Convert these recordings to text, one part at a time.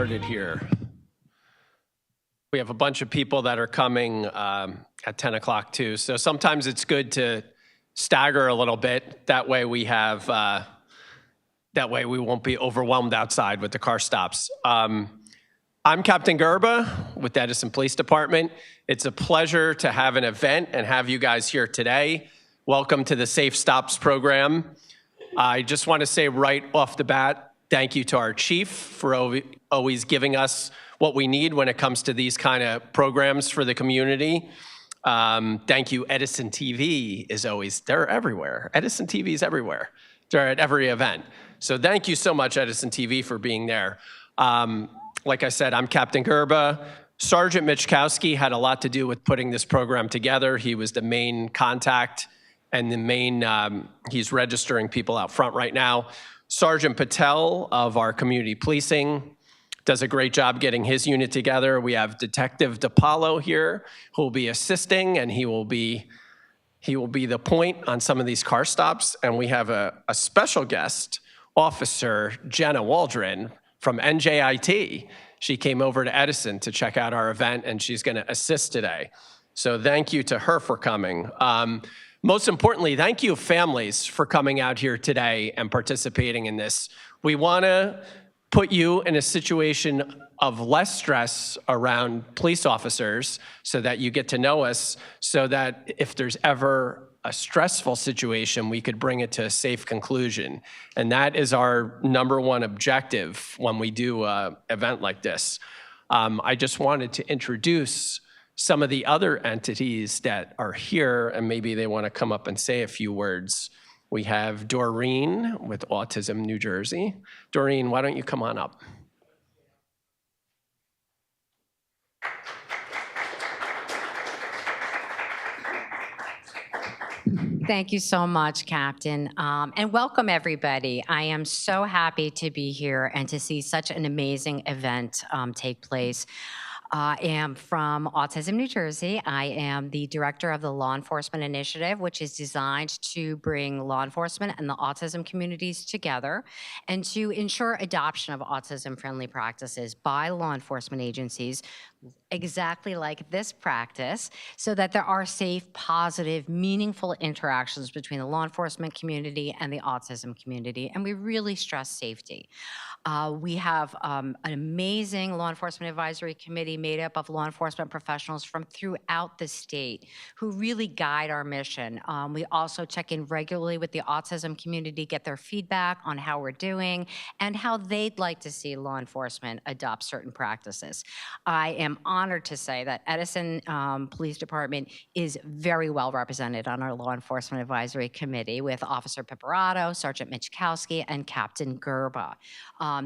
started here. We have a bunch of people that are coming at 10 o'clock too. So sometimes it's good to stagger a little bit. That way we have, that way we won't be overwhelmed outside with the car stops. I'm Captain Gerba with the Edison Police Department. It's a pleasure to have an event and have you guys here today. Welcome to the Safe Stops program. I just want to say right off the bat, thank you to our chief for always giving us what we need when it comes to these kind of programs for the community. Thank you, Edison TV is always, they're everywhere. Edison TV is everywhere. They're at every event. So thank you so much, Edison TV, for being there. Like I said, I'm Captain Gerba. Sergeant Michkowski had a lot to do with putting this program together. He was the main contact and the main, he's registering people out front right now. Sergeant Patel of our community policing does a great job getting his unit together. We have Detective DePaulo here who will be assisting, and he will be the point on some of these car stops. And we have a special guest, Officer Jenna Waldron from NJIT. She came over to Edison to check out our event, and she's going to assist today. So thank you to her for coming. Most importantly, thank you, families, for coming out here today and participating in this. We want to put you in a situation of less stress around police officers so that you get to know us, so that if there's ever a stressful situation, we could bring it to a safe conclusion. And that is our #1 objective when we do an event like this. I just wanted to introduce some of the other entities that are here, and maybe they want to come up and say a few words. We have Doreen with Autism New Jersey. Doreen, why don't you come on up? Thank you so much, Captain, and welcome everybody. I am so happy to be here and to see such an amazing event take place. I am from Autism New Jersey. I am the director of the Law Enforcement Initiative, which is designed to bring law enforcement and the autism communities together and to ensure adoption of autism-friendly practices by law enforcement agencies, exactly like this practice, so that there are safe, positive, meaningful interactions between the law enforcement community and the autism community, and we really stress safety. We have an amazing law enforcement advisory committee made up of law enforcement professionals from throughout the state who really guide our mission. We also check in regularly with the autism community, get their feedback on how we're doing and how they'd like to see law enforcement adopt certain practices. I am honored to say that Edison Police Department is very well represented on our Law Enforcement Advisory Committee with Officer Pipperato, Sergeant Michkowski, and Captain Gerba.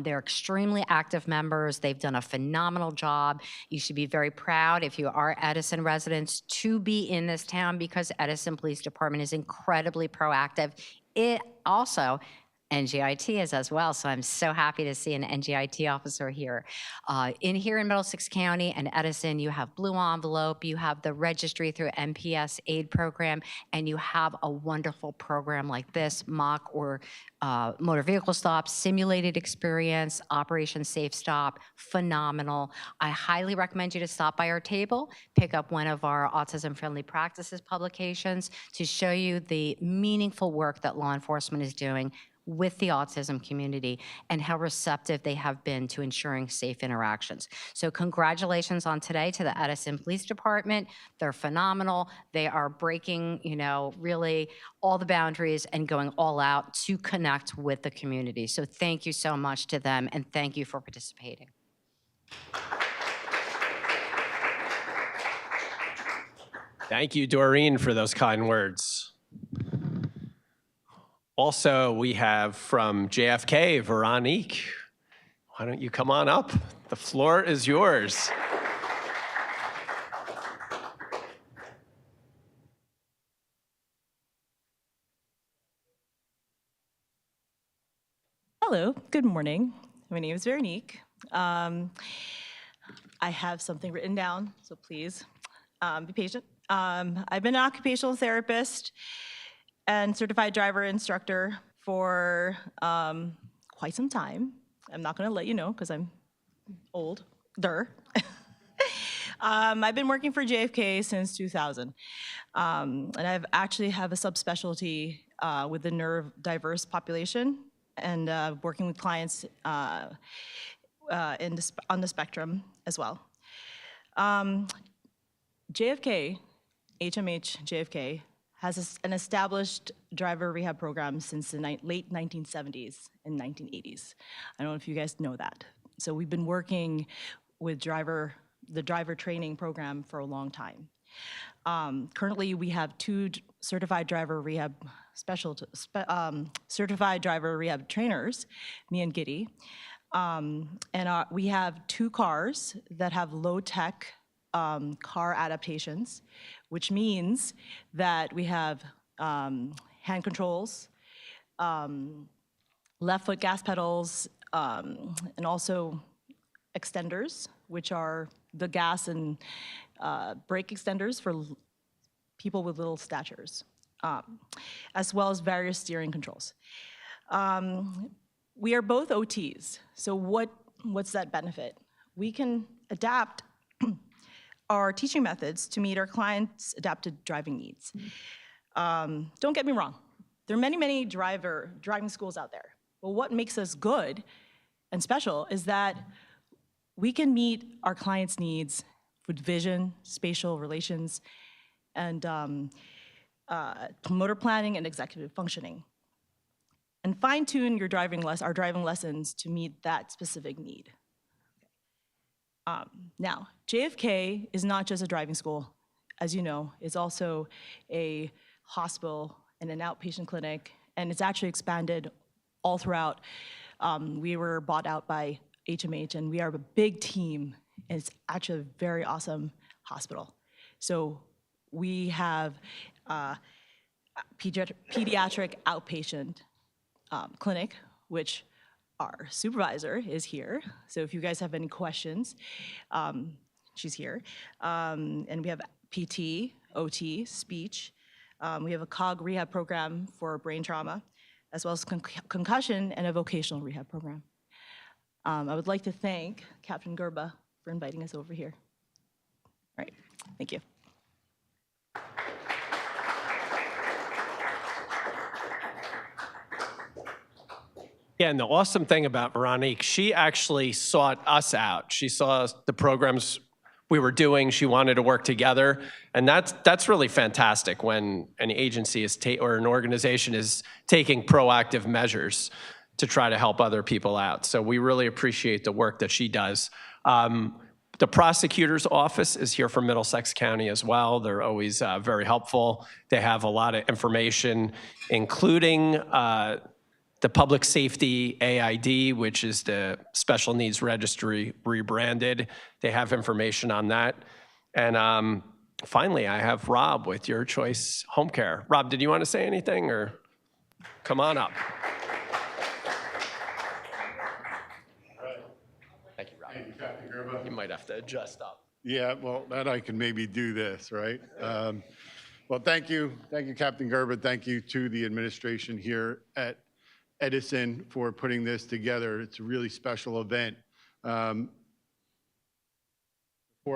They're extremely active members. They've done a phenomenal job. You should be very proud, if you are Edison residents, to be in this town because Edison Police Department is incredibly proactive. It also NJIT is as well, so I'm so happy to see an NJIT officer here. Here in Middlesex County and Edison, you have Blue Envelope, you have the registry through MPS aid program, and you have a wonderful program like this, mock or motor vehicle stops, simulated experience, Operation Safe Stop, phenomenal. I highly recommend you to stop by our table, pick up one of our Autism Friendly Practices publications to show you the meaningful work that law enforcement is doing with the autism community and how receptive they have been to ensuring safe interactions. So congratulations on today to the Edison Police Department. They're phenomenal. They are breaking, really all the boundaries and going all out to connect with the community. So thank you so much to them, and thank you for participating. Thank you, Doreen, for those kind words. Also, we have from JFK, Veronique. Why don't you come on up? The floor is yours. Hello, good morning. My name is Veronique. I have something written down, so please be patient. I've been an occupational therapist and certified driver instructor for quite some time. I'm not going to let you know because I'm older. I've been working for JFK since 2000, and I've actually have a subspecialty with the neurodiverse population, and working with clients on the spectrum as well. JFK, HMH JFK, has an established driver rehab program since the late 1970s and 1980s. I don't know if you guys know that. So we've been working with the driver training program for a long time. Currently, we have 2 certified driver rehab certified driver rehab trainers, me and Giddy. We have 2 cars that have low-tech car adaptations, which means that we have hand controls, left foot gas pedals, and also extenders, which are the gas and brake extenders for people with little statures, as well as various steering controls. We are both OTs, so what's that benefit? We can adapt our teaching methods to meet our clients' adapted driving needs. Don't get me wrong, there are many driving schools out there, but what makes us good and special is that we can meet our clients' needs with vision, spatial relations, and motor planning and executive functioning, and fine-tune our driving lessons to meet that specific need. Now, JFK is not just a driving school. As you know, it's also a hospital and an outpatient clinic, and it's actually expanded all throughout. We were bought out by HMH, and we are a big team, and it's actually a very awesome hospital. So we have pediatric outpatient clinic, which our supervisor is here. So if you guys have any questions, she's here. And we have PT, OT, speech. We have a COG rehab program for brain trauma, as well as concussion and a vocational rehab program. I would like to thank Captain Gerba for inviting us over here. All right, thank you. Yeah, and the awesome thing about Veronique, she actually sought us out. She saw the programs we were doing. She wanted to work together, and that's really fantastic when an agency is or an organization is taking proactive measures to try to help other people out. So we really appreciate the work that she does. The prosecutor's office is here from Middlesex County as well. They're always very helpful. They have a lot of information, including the Public Safety AID, which is the Special Needs Registry rebranded. They have information on that. And finally, I have Rob with Your Choice Home Care. Rob, did you want to say anything, or come on up? Thank you, Rob. Thank you, Captain Gerba. You might have to adjust up. Yeah, well, that I can maybe do this, right? Well, thank you, Captain Gerba. Thank you to the administration here at Edison for putting this together. It's a really special event. Before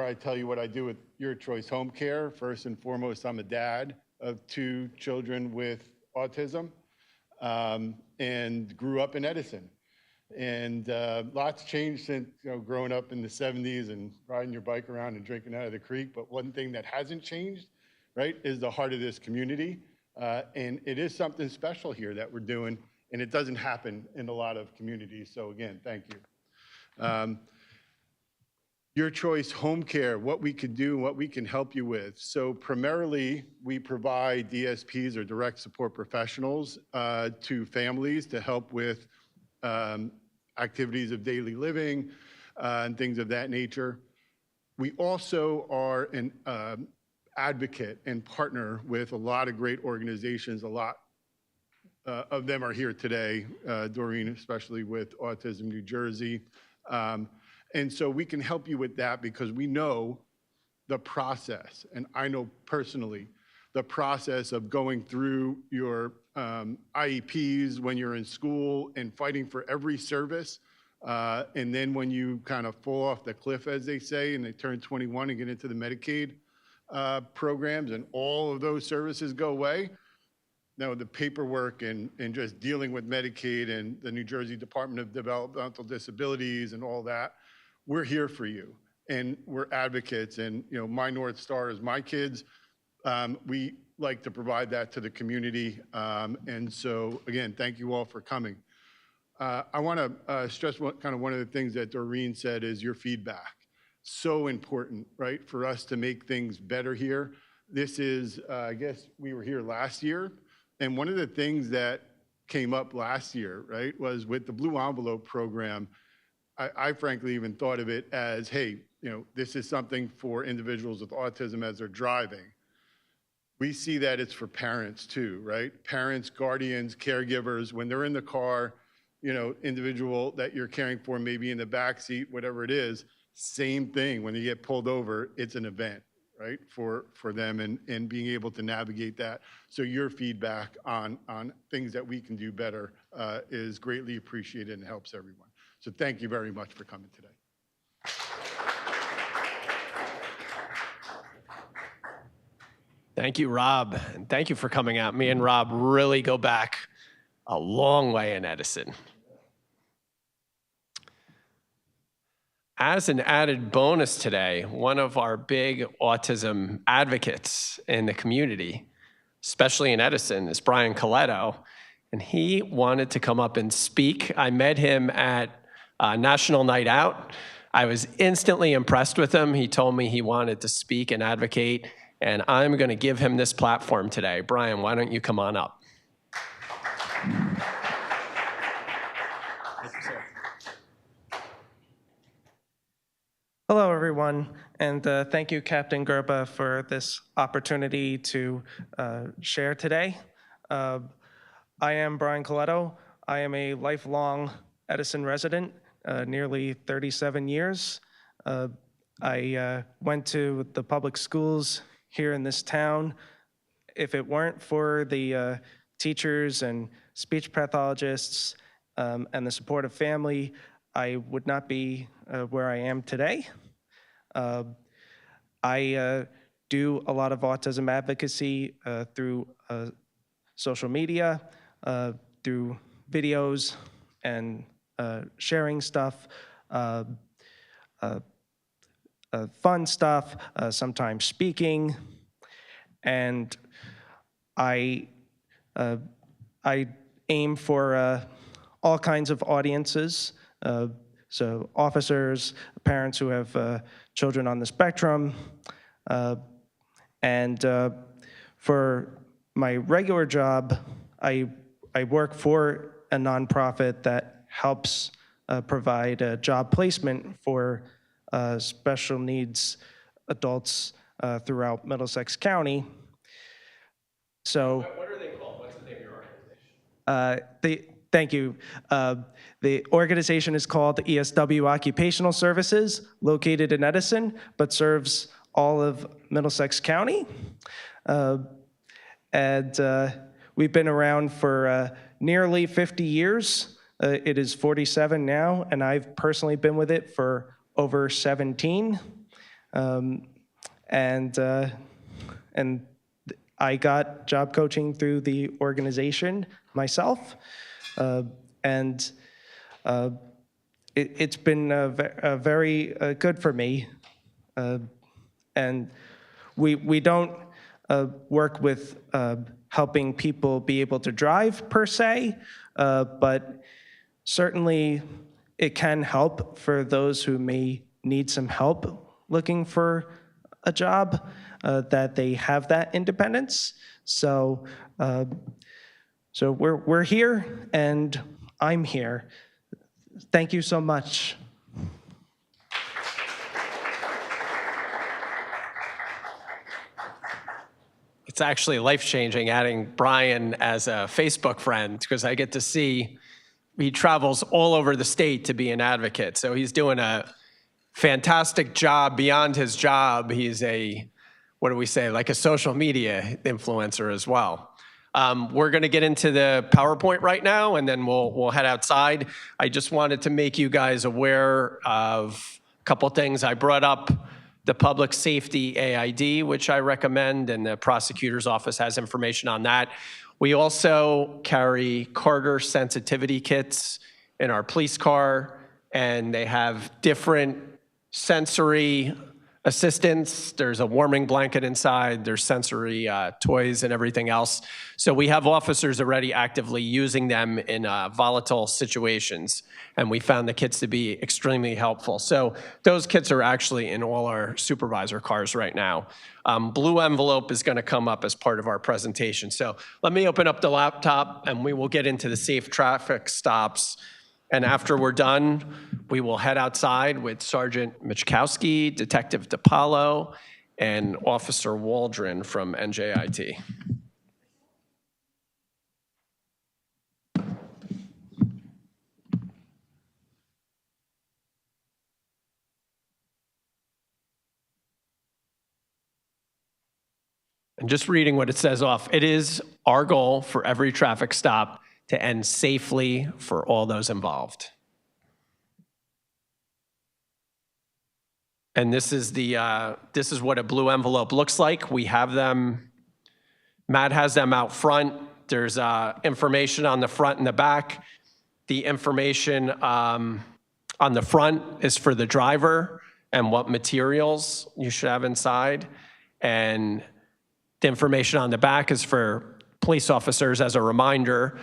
I tell you what I do with Your Choice Home Care, first and foremost, I'm a dad of 2 children with autism and grew up in Edison. And lots changed since growing up in the 70s and riding your bike around and drinking out of the creek. But one thing that hasn't changed, right, is the heart of this community. And it is something special here that we're doing. And it doesn't happen in a lot of communities. So again, thank you. Your Choice Home Care, what we could do, what we can help you with. So primarily, we provide DSPs or direct support professionals to families to help with activities of daily living and things of that nature. We also are an advocate and partner with a lot of great organizations. A lot of them are here today, Doreen, especially with Autism New Jersey. And so we can help you with that because we know the process, and I know personally the process of going through your IEPs when you're in school and fighting for every service And then when you kind of fall off the cliff, as they say, and they turn 21 and get into the Medicaid programs and all of those services go away, now the paperwork and just dealing with Medicaid and the New Jersey Department of Developmental Disabilities and all that, we're here for you. And we're advocates. And my North Star is my kids. We like to provide that to the community. And so again, thank you all for coming. I want to stress one of the things that Doreen said is your feedback. So important, right, for us to make things better here. This is, I guess we were here last year. And one of the things that came up last year, right, was with the Blue Envelope program, I frankly even thought of it as, hey, this is something for individuals with autism as they're driving. We see that it's for parents too, right? Parents, guardians, caregivers, when they're in the car, individual that you're caring for, maybe in the back seat, whatever it is, same thing. When you get pulled over, it's an event, right, for them and being able to navigate that. So your feedback on things that we can do better is greatly appreciated and helps everyone. So thank you very much for coming today. Thank you, Rob. And thank you for coming out. Me and Rob really go back a long way in Edison. As an added bonus today, one of our big autism advocates in the community, especially in Edison, is Brian Coletto. And he wanted to come up and speak. I met him at National Night Out. I was instantly impressed with him. He told me he wanted to speak and advocate, and I'm going to give him this platform today. Brian, why don't you come on up? Hello, everyone, and thank you, Captain Gerba, for this opportunity to share today. I am Brian Coletto. I am a lifelong Edison resident, nearly 37 years. I went to the public schools here in this town. If it weren't for the teachers and speech pathologists and the supportive family, I would not be where I am today. I do a lot of autism advocacy through social media, through videos and sharing stuff, fun stuff, sometimes speaking, and I aim for all kinds of audiences. So officers, parents who have children on the spectrum, and for my regular job, I work for a nonprofit that helps provide job placement for special needs adults throughout Middlesex County. So, what are they called? What's the name of your organization? Thank you. The organization is called ESW Occupational Services, located in Edison, but serves all of Middlesex County. And we've been around for nearly 50 years. It is 47 now, and I've personally been with it for over 17. And I got job coaching through the organization myself. And it's been very good for me. And we don't work with helping people be able to drive per se, but certainly it can help for those who may need some help looking for a job, that they have that independence. So we're here, and I'm here. Thank you so much. It's actually life-changing adding Brian as a Facebook friend, because I get to see he travels all over the state to be an advocate. So he's doing a fantastic job beyond his job. He's a, what do we say, like a social media influencer as well. We're going to get into the PowerPoint right now, and then we'll head outside. I just wanted to make you guys aware of a couple things. I brought up the public safety AID, which I recommend, and the prosecutor's office has information on that. We also carry Carter sensitivity kits in our police car, and they have different sensory assistance. There's a warming blanket inside. There's sensory toys and everything else. So we have officers already actively using them in volatile situations, and we found the kits to be extremely helpful. So those kits are actually in all our supervisor cars right now. Blue envelope is going to come up as part of our presentation. So let me open up the laptop, and we will get into the safe traffic stops. And after we're done, we will head outside with Sergeant Michkowski, Detective DiPaolo, and Officer Waldron from NJIT. And just reading what it says off, it is our goal for every traffic stop to end safely for all those involved. And this is what a blue envelope looks like. We have them, Matt has them out front. There's information on the front and the back. The information on the front is for the driver and what materials you should have inside. And the information on the back is for police officers as a reminder.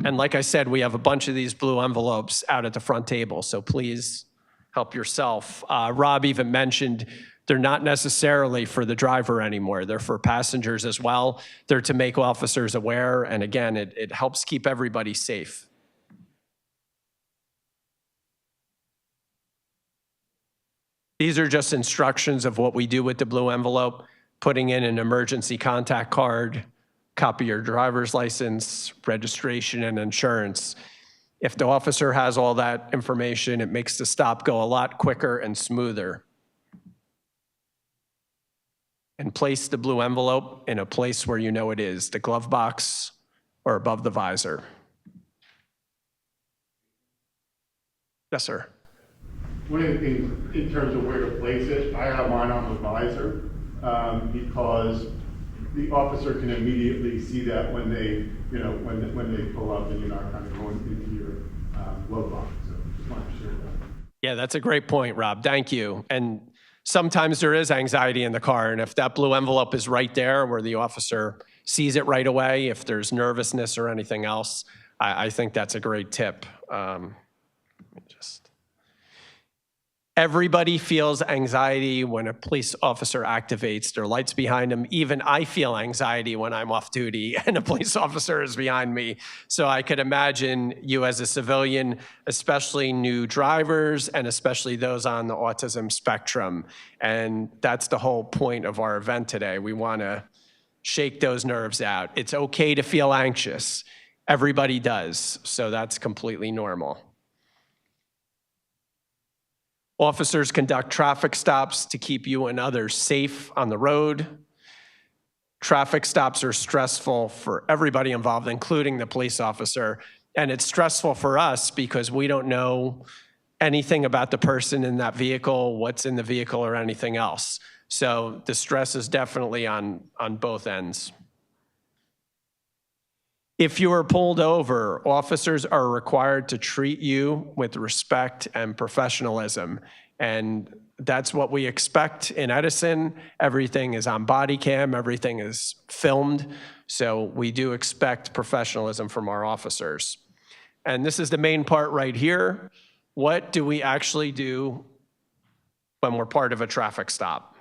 And like I said, we have a bunch of these blue envelopes out at the front table, so please help yourself. Rob even mentioned they're not necessarily for the driver anymore. They're for passengers as well. They're to make officers aware, and again, it helps keep everybody safe. These are just instructions of what we do with the blue envelope, putting in an emergency contact card, copy your driver's license, registration, and insurance. If the officer has all that information, it makes the stop go a lot quicker and smoother. And place the blue envelope in a place where you know it is, the glove box or above the visor. Yes, sir. One of the things in terms of where to place it, I have mine on the visor because the officer can immediately see that when they, when they pull up and you're not kind of going into your glove box. So just want to share that. Yeah, that's a great point, Rob. Thank you. And sometimes there is anxiety in the car, and if that blue envelope is right there where the officer sees it right away, if there's nervousness or anything else, I think that's a great tip. Everybody feels anxiety when a police officer activates their lights behind them. Even I feel anxiety when I'm off duty and a police officer is behind me. So I could imagine you as a civilian, especially new drivers and especially those on the autism spectrum. And that's the whole point of our event today. We want to shake those nerves out. It's okay to feel anxious. Everybody does. So that's completely normal. Officers conduct traffic stops to keep you and others safe on the road. Traffic stops are stressful for everybody involved, including the police officer. And it's stressful for us because we don't know anything about the person in that vehicle, what's in the vehicle, or anything else. So the stress is definitely on both ends. If you are pulled over, officers are required to treat you with respect and professionalism. And that's what we expect in Edison. Everything is on body cam, everything is filmed. So we do expect professionalism from our officers. And this is the main part right here. What do we actually do when we're part of a traffic stop?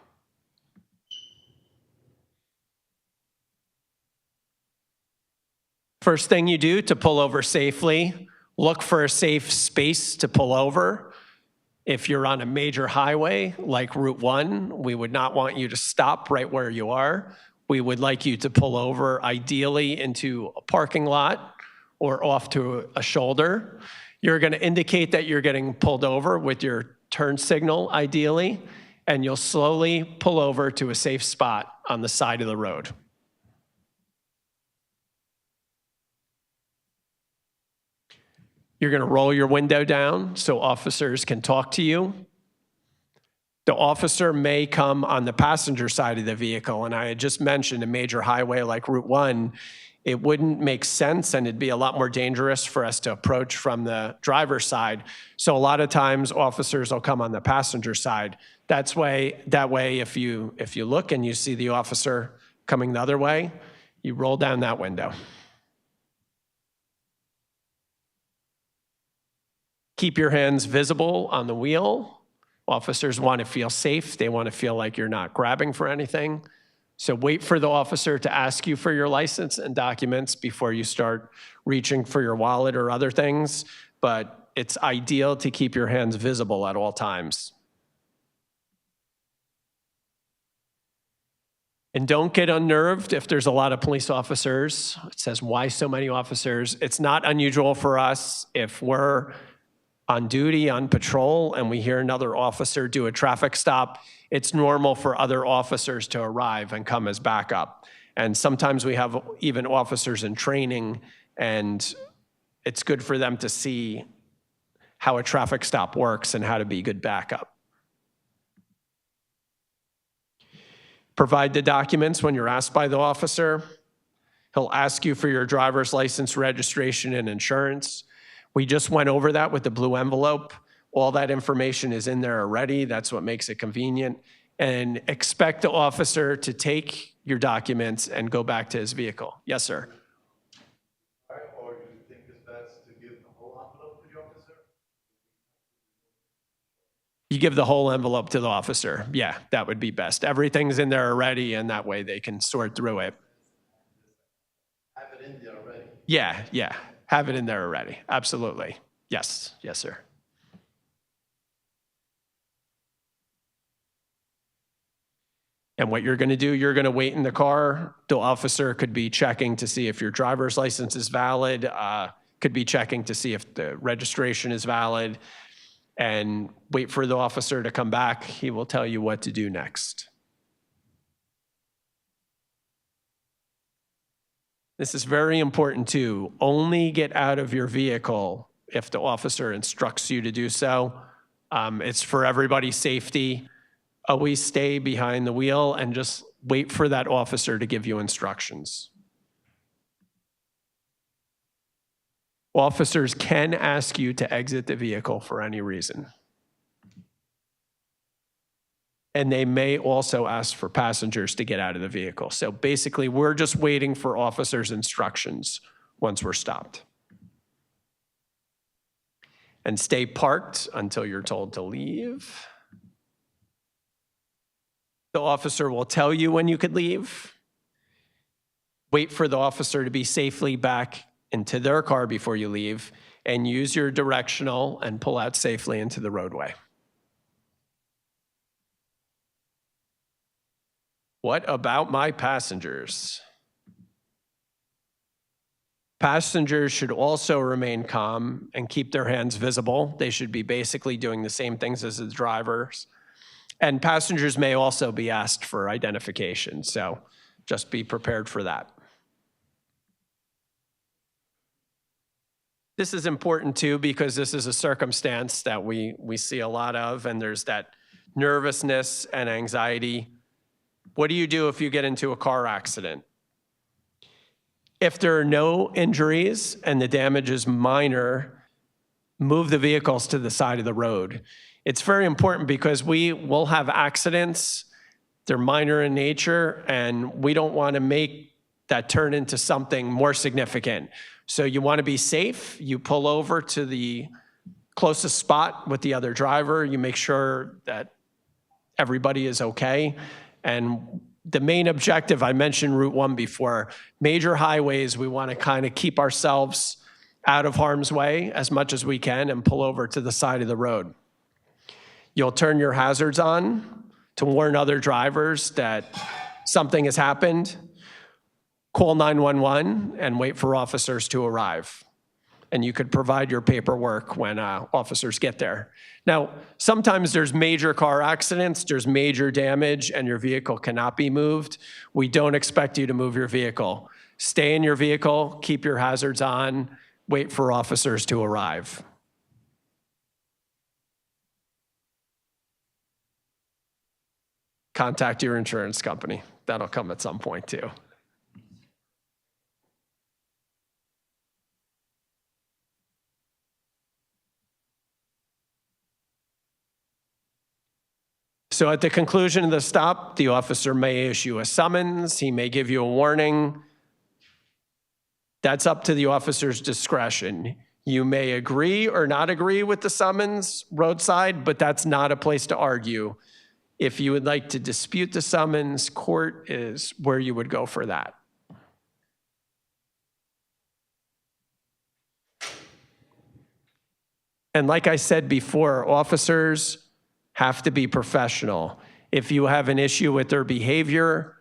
First thing you do to pull over safely, look for a safe space to pull over. If you're on a major highway like Route 1, we would not want you to stop right where you are. We would like you to pull over ideally into a parking lot or off to a shoulder. You're going to indicate that you're getting pulled over with your turn signal ideally, and you'll slowly pull over to a safe spot on the side of the road. You're going to roll your window down so officers can talk to you. The officer may come on the passenger side of the vehicle, and I had just mentioned a major highway like Route 1, it wouldn't make sense and it'd be a lot more dangerous for us to approach from the driver's side. So a lot of times officers will come on the passenger side. That way, if you look and you see the officer coming the other way, you roll down that window. Keep your hands visible on the wheel. Officers want to feel safe. They want to feel like you're not grabbing for anything. So wait for the officer to ask you for your license and documents before you start reaching for your wallet or other things. But it's ideal to keep your hands visible at all times. And don't get unnerved if there's a lot of police officers. It says, why so many officers? It's not unusual for us if we're on duty, on patrol, and we hear another officer do a traffic stop. It's normal for other officers to arrive and come as backup. And sometimes we have even officers in training, and it's good for them to see how a traffic stop works and how to be good backup. Provide the documents when you're asked by the officer. He'll ask you for your driver's license, registration, and insurance. We just went over that with the blue envelope. All that information is in there already. That's what makes it convenient. And expect the officer to take your documents and go back to his vehicle. Yes, sir. Or do you think it's best to give the whole envelope to the officer? You give the whole envelope to the officer. Yeah, that would be best. Everything's in there already, and that way they can sort through it. Have it in there already. Yeah. Have it in there already. Absolutely. Yes, sir. And what you're going to do, you're going to wait in the car. The officer could be checking to see if your driver's license is valid, could be checking to see if the registration is valid, and wait for the officer to come back. He will tell you what to do next. This is very important too. Only get out of your vehicle if the officer instructs you to do so. It's for everybody's safety. Always stay behind the wheel and just wait for that officer to give you instructions. Officers can ask you to exit the vehicle for any reason. And they may also ask for passengers to get out of the vehicle. So basically, we're just waiting for officers' instructions once we're stopped. And stay parked until you're told to leave. The officer will tell you when you could leave. Wait for the officer to be safely back into their car before you leave, and use your directional and pull out safely into the roadway. What about my passengers? Passengers should also remain calm and keep their hands visible. They should be basically doing the same things as the drivers. And passengers may also be asked for identification, so just be prepared for that. This is important too because this is a circumstance that we see a lot of, and there's that nervousness and anxiety. What do you do if you get into a car accident? If there are no injuries and the damage is minor, move the vehicles to the side of the road. It's very important because we will have accidents. They're minor in nature, and we don't want to make that turn into something more significant. So you want to be safe. You pull over to the closest spot with the other driver. You make sure that everybody is okay. And the main objective, I mentioned Route 1 before, major highways, we want to kind of keep ourselves out of harm's way as much as we can and pull over to the side of the road. You'll turn your hazards on to warn other drivers that something has happened. Call 911 and wait for officers to arrive. And you could provide your paperwork when officers get there. Now, sometimes there's major car accidents, there's major damage, and your vehicle cannot be moved. We don't expect you to move your vehicle. Stay in your vehicle, keep your hazards on, wait for officers to arrive. Contact your insurance company. That'll come at some point too. So at the conclusion of the stop, the officer may issue a summons, he may give you a warning. That's up to the officer's discretion. You may agree or not agree with the summons roadside, but that's not a place to argue. If you would like to dispute the summons, court is where you would go for that. And like I said before, officers have to be professional. If you have an issue with their behavior,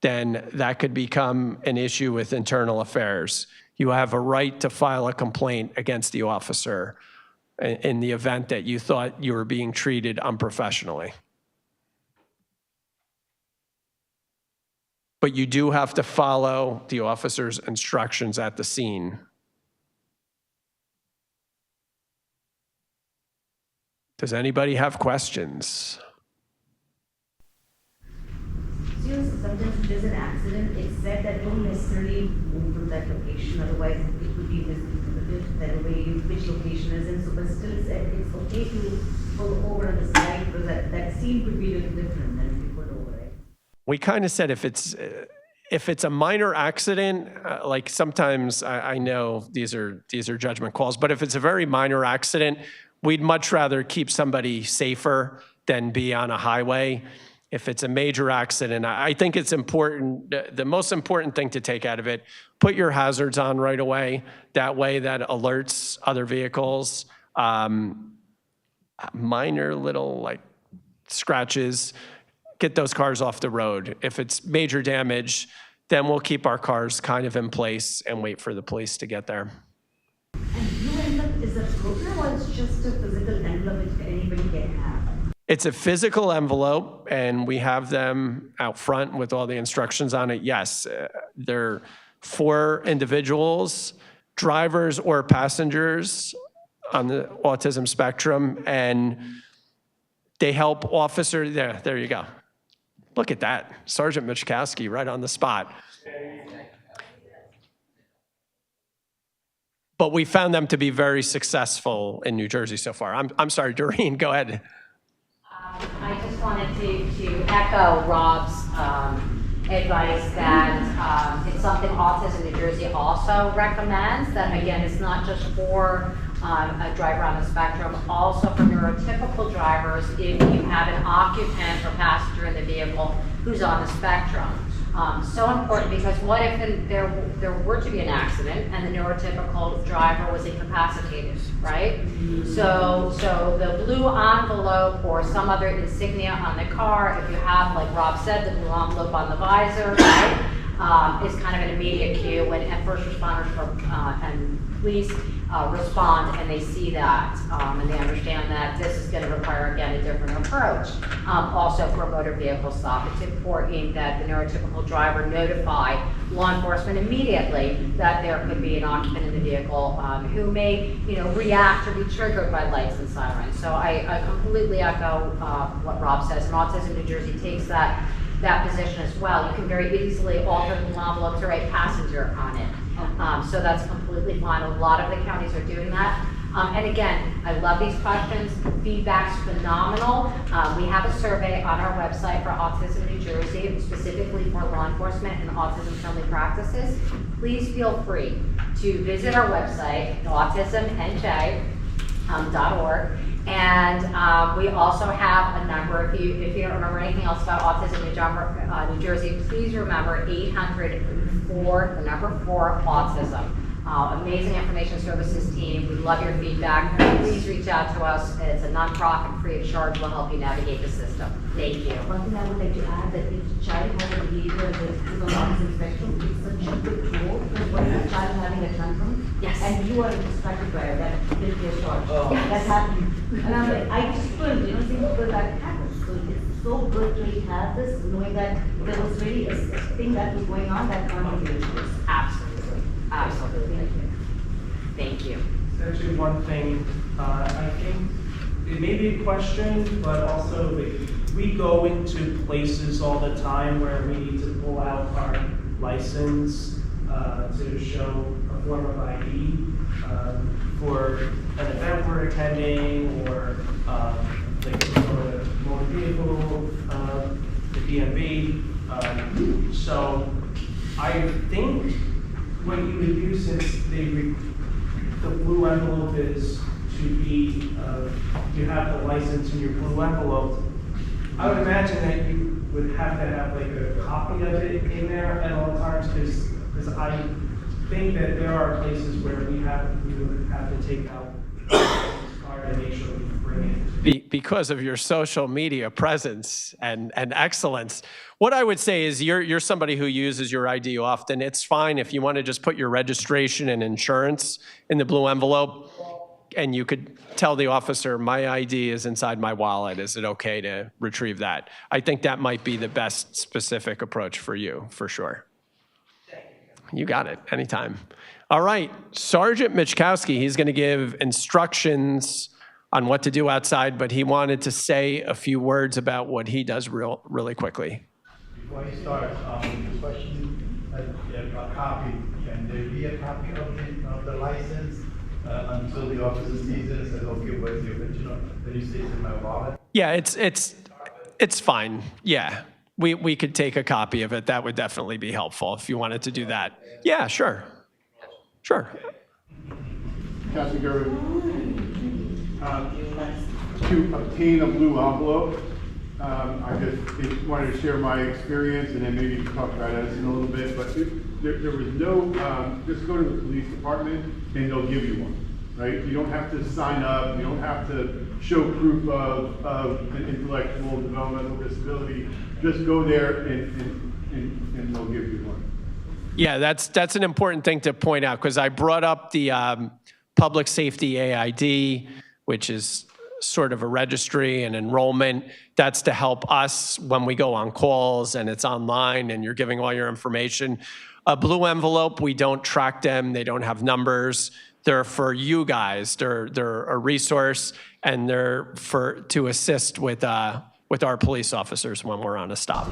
then that could become an issue with internal affairs. You have a right to file a complaint against the officer in the event that you thought you were being treated unprofessionally. But you do have to follow the officer's instructions at the scene. Does anybody have questions? Sometimes if there's an accident, it's said that don't necessarily move from that location, otherwise it could be misinterpreted that way which location is in. So, but still it's okay to pull over on the side because that scene could be a little different than if you pull over, right? We kind of said if it's a minor accident, like sometimes I know these are judgment calls, but if it's a very minor accident, we'd much rather keep somebody safer than be on a highway. If it's a major accident, I think it's important, the most important thing to take out of it, put your hazards on right away. That way that alerts other vehicles. Minor little like scratches, get those cars off the road. If it's major damage, then we'll keep our cars kind of in place and wait for the police to get there. And you end up, is a program or it's just a physical envelope which anybody can have? It's a physical envelope, and we have them out front with all the instructions on it. Yes, they're for individuals, drivers or passengers on the autism spectrum, and they help officers. There you go. Look at that, Sergeant Michkowski right on the spot. But we found them to be very successful in New Jersey so far. I'm sorry, Doreen, go ahead. I just wanted to echo Rob's advice that it's something Autism New Jersey also recommends, that again, it's not just for a driver on the spectrum, also for neurotypical drivers if you have an occupant or passenger in the vehicle who's on the spectrum. So important, because what if there were to be an accident and the neurotypical driver was incapacitated, right? So the blue envelope or some other insignia on the car, if you have, like Rob said, the blue envelope on the visor, right, is kind of an immediate cue when first responders and police respond and they see that and they understand that this is going to require, again, a different approach. Also for a motor vehicle stop, it's important that the neurotypical driver notify law enforcement immediately that there could be an occupant in the vehicle who may, react or be triggered by lights and sirens. So I completely echo what Rob says, and Autism New Jersey takes that position as well. You can very easily alter the envelope to write passenger on it. So that's completely fine. A lot of the counties are doing that. And again, I love these questions. Feedback's phenomenal. We have a survey on our website for Autism New Jersey, specifically for law enforcement and autism-friendly practices. Please feel free to visit our website, autismnj.org. And we also have a number, if you don't remember anything else about Autism New Jersey, please remember 800-4 autism. Amazing information services team. We love your feedback. Please reach out to us. It's a nonprofit, free of charge. We'll help you navigate the system. Thank you. One thing I would like to add, that if a child has a behavior that is on autism spectrum, it's such a good tool, because what if a child having a tantrum? Yes. And you are a distracted by that will be a charge. That's happening. And I'm like, I just couldn't, think because that happens. So it's so good to have this, knowing that there was really a thing that was going on that can't be. Absolutely. Absolutely. Thank you. It's actually one thing, I think it may be a question, but also we go into places all the time where we need to pull out our license to show a form of ID for an event we're attending, or like for the motor vehicle, the DMV. So I think what you would do, since the blue envelope is to be, you have the license in your blue envelope, I would imagine that you would have to have like a copy of it in there at all times, because I think that there are places where we would have to take out the card and make sure we bring it. Because of your social media presence and excellence, what I would say is you're somebody who uses your ID often. It's fine if you want to just put your registration and insurance in the blue envelope, and you could tell the officer, my ID is inside my wallet. Is it okay to retrieve that? I think that might be the best specific approach for you, for sure. You got it, anytime. All right, Sergeant Michkowski, he's going to give instructions on what to do outside, but he wanted to say a few words about what he does really quickly. Before he starts, the question, a copy, can there be a copy of the license until the officer sees it and says, okay, where's the original? Then you say it's in my wallet? Yeah, it's fine. Yeah, we could take a copy of it. That would definitely be helpful if you wanted to do that. Yeah, sure. Sure. Councilman Gerber, to obtain a blue envelope, I just wanted to share my experience and then maybe talk about Edison a little bit, but there was no, just go to the police department and they'll give you one, right? You don't have to sign up, you don't have to show proof of an intellectual developmental disability. Just go there and they'll give you one. Yeah, that's an important thing to point out, because I brought up the public safety AID, which is sort of a registry and enrollment. That's to help us when we go on calls and it's online and you're giving all your information. A blue envelope, we don't track them. They don't have numbers. They're for you guys. They're a resource, and they're to assist with our police officers when we're on a stop.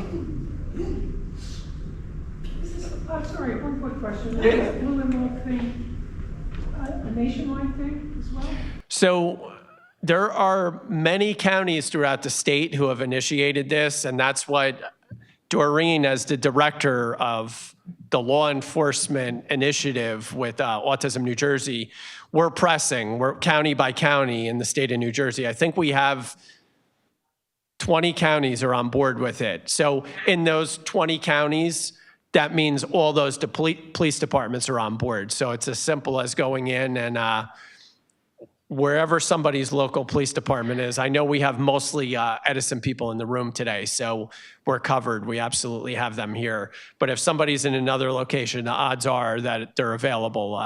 Sorry, one quick question. Is this blue envelope thing a nationwide thing as well? So there are many counties throughout the state who have initiated this, and that's what Doreen, as the director of the law enforcement initiative with Autism New Jersey, we're pressing. We're county by county in the state of New Jersey. I think we have 20 counties are on board with it. So in those 20 counties, that means all those police departments are on board. So it's as simple as going in and wherever somebody's local police department is. I know we have mostly Edison people in the room today, so we're covered. We absolutely have them here. But if somebody's in another location, the odds are that they're available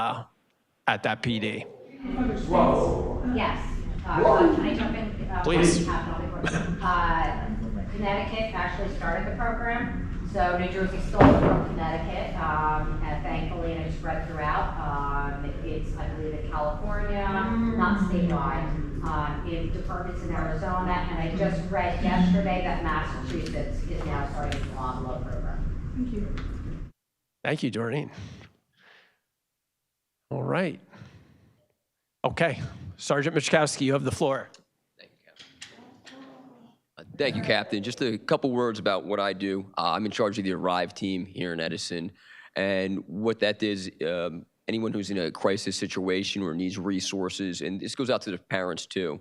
at that PD. Yes. Can I jump in? Please. Connecticut actually started the program. So New Jersey stole it from Connecticut, and thankfully, and it's spread throughout. It's, I believe, in California, not statewide. In departments in Arizona, and I just read yesterday that Massachusetts is now starting the envelope program. Thank you. Thank you, Doreen. All right. Okay, Sergeant Michkowski, you have the floor. Thank you, Captain. Just a couple words about what I do. I'm in charge of the Arrive team here in Edison. And what that is, anyone who's in a crisis situation or needs resources, and this goes out to the parents too,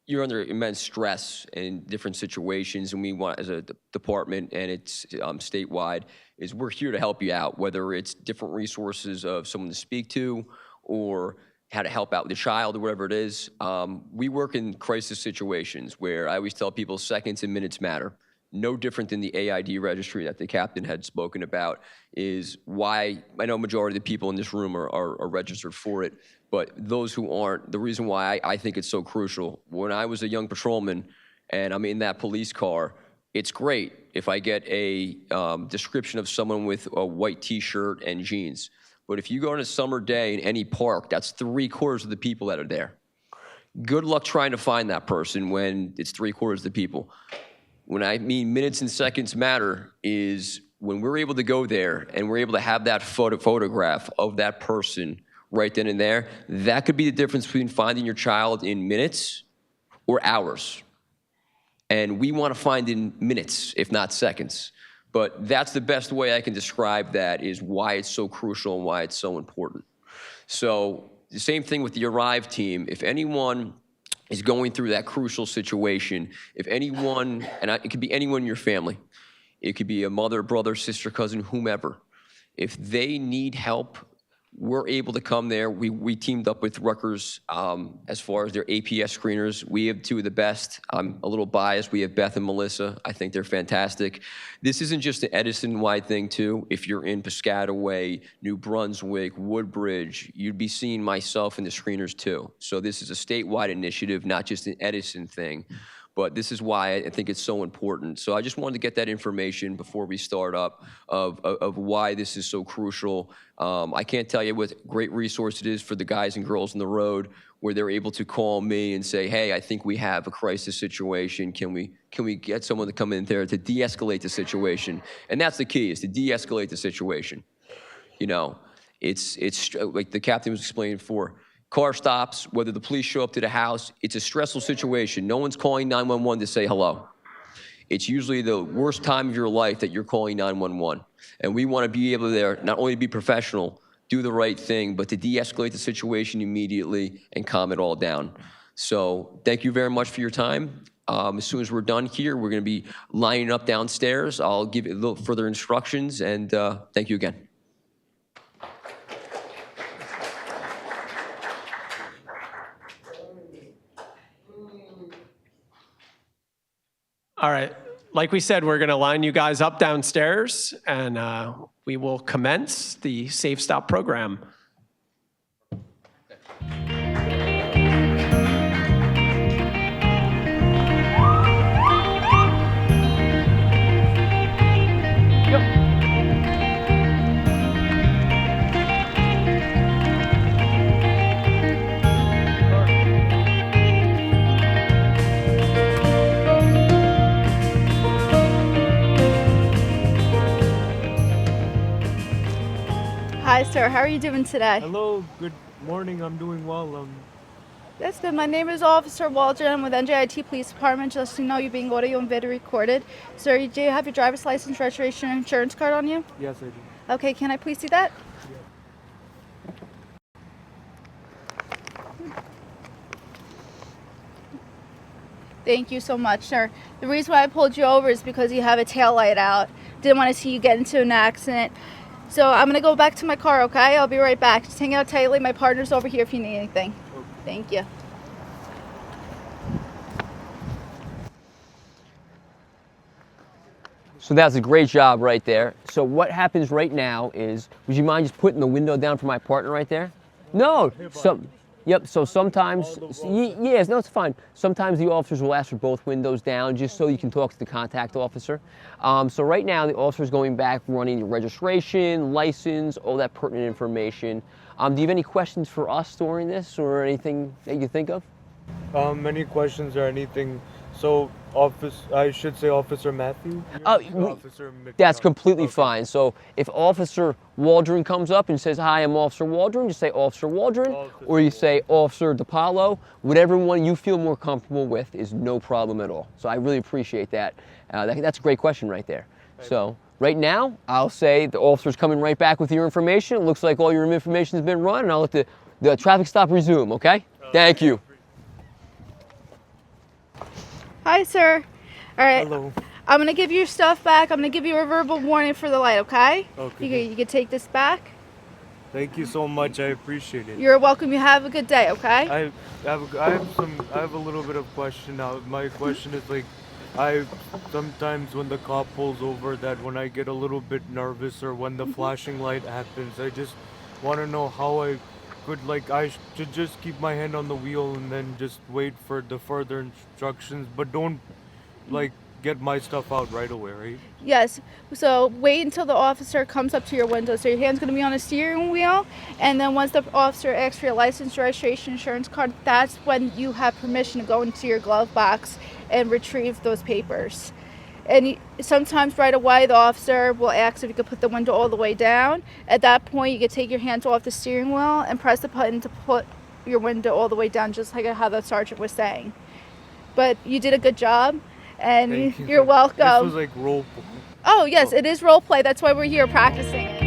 you're under immense stress in different situations, and we want, as a department, and it's statewide, is we're here to help you out, whether it's different resources of someone to speak to or how to help out with the child or whatever it is. We work in crisis situations where I always tell people seconds and minutes matter. No different than the AID registry that the captain had spoken about is why, I know majority of the people in this room are registered for it, but those who aren't, the reason why I think it's so crucial, when I was a young patrolman and I'm in that police car, it's great if I get a description of someone with a white t-shirt and jeans. But if you go on a summer day in any park, that's 3/4 of the people that are there. Good luck trying to find that person when it's 3/4 of the people. When I mean minutes and seconds matter is when we're able to go there and we're able to have that photograph of that person right then and there, that could be the difference between finding your child in minutes or hours. And we want to find in minutes, if not seconds. But that's the best way I can describe that, is why it's so crucial and why it's so important. So the same thing with the Arrive team. If anyone is going through that crucial situation, if anyone, and it could be anyone in your family, it could be a mother, brother, sister, cousin, whomever, if they need help, we're able to come there. We teamed up with Rutgers as far as their APS screeners. We have two of the best. I'm a little biased. We have Beth and Melissa. I think they're fantastic. This isn't just an Edison-wide thing, too. If you're in Piscataway, New Brunswick, Woodbridge, you'd be seeing myself in the screeners, too. So this is a statewide initiative, not just an Edison thing. But this is why I think it's so important. So I just wanted to get that information before we start up of why this is so crucial. I can't tell you what great resource it is for the guys and girls on the road, where they're able to call me and say, hey, I think we have a crisis situation. Can we get someone to come in there to de-escalate the situation? And that's the key, is to de-escalate the situation. You know, it's like the captain was explaining before. Car stops, whether the police show up to the house, it's a stressful situation. No one's calling 911 to say hello. It's usually the worst time of your life that you're calling 911. And we want to be able to there, not only be professional, do the right thing, but to de-escalate the situation immediately and calm it all down. So thank you very much for your time. As soon as we're done here, we're going to be lining up downstairs. I'll give you a little further instructions, and thank you again. All right. Like we said, we're going to line you guys up downstairs, and we will commence the Safe Stop program. Hi, sir. How are you doing today? Hello, good morning. I'm doing well. That's good. My name is Officer Waldron. I'm with NJIT Police Department. Just so you know, you're being audio and video recorded. Sir, do you have your driver's license, registration, and insurance card on you? Yes, I do. Okay, can I please see that? Thank you so much, sir. The reason why I pulled you over is because you have a tail light out. Didn't want to see you get into an accident. So I'm going to go back to my car, okay? I'll be right back. Just hang out tightly. My partner's over here if you need anything. Okay. Thank you. So that's a great job right there. So what happens right now is, would you mind just putting the window down for my partner right there? No. Yep, so sometimes, yes, no, it's fine. Sometimes the officers will ask for both windows down just so you can talk to the contact officer. So right now the officer's going back, running your registration, license, all that pertinent information. Do you have any questions for us during this or anything that you think of? Any questions or anything? So, I should say Officer Matthew? Officer That's completely fine. So if Officer Waldron comes up and says, hi, I'm Officer Waldron, you say Officer Waldron, or you say Officer DiPaolo. Whatever one you feel more comfortable with is no problem at all. So I really appreciate that. That's a great question right there. So right now, I'll say the officer's coming right back with your information. It looks like all your information has been run, and I'll let the traffic stop resume, okay? Thank you. Hi, sir. All right. Hello. I'm going to give you your stuff back. I'm going to give you a verbal warning for the light, okay? Okay. You can take this back. Thank you so much. I appreciate it. You're welcome. You have a good day, okay? I have a little bit of question now. My question is I sometimes when the cop pulls over, that when I get a little bit nervous or when the flashing light happens, I just want to know how I could, I should just keep my hand on the wheel and then just wait for the further instructions, but don't get my stuff out right away, right? Yes. So wait until the officer comes up to your window. So your hand's going to be on the steering wheel, and then once the officer asks for your license, registration, insurance card, that's when you have permission to go into your glove box and retrieve those papers. And sometimes right away the officer will ask if you could put the window all the way down. At that point, you could take your hands off the steering wheel and press the button to put your window all the way down, just like how the sergeant was saying. But you did a good job, and Thank you. you're welcome. This was like role play. Oh, yes, it is role play. That's why we're here practicing it.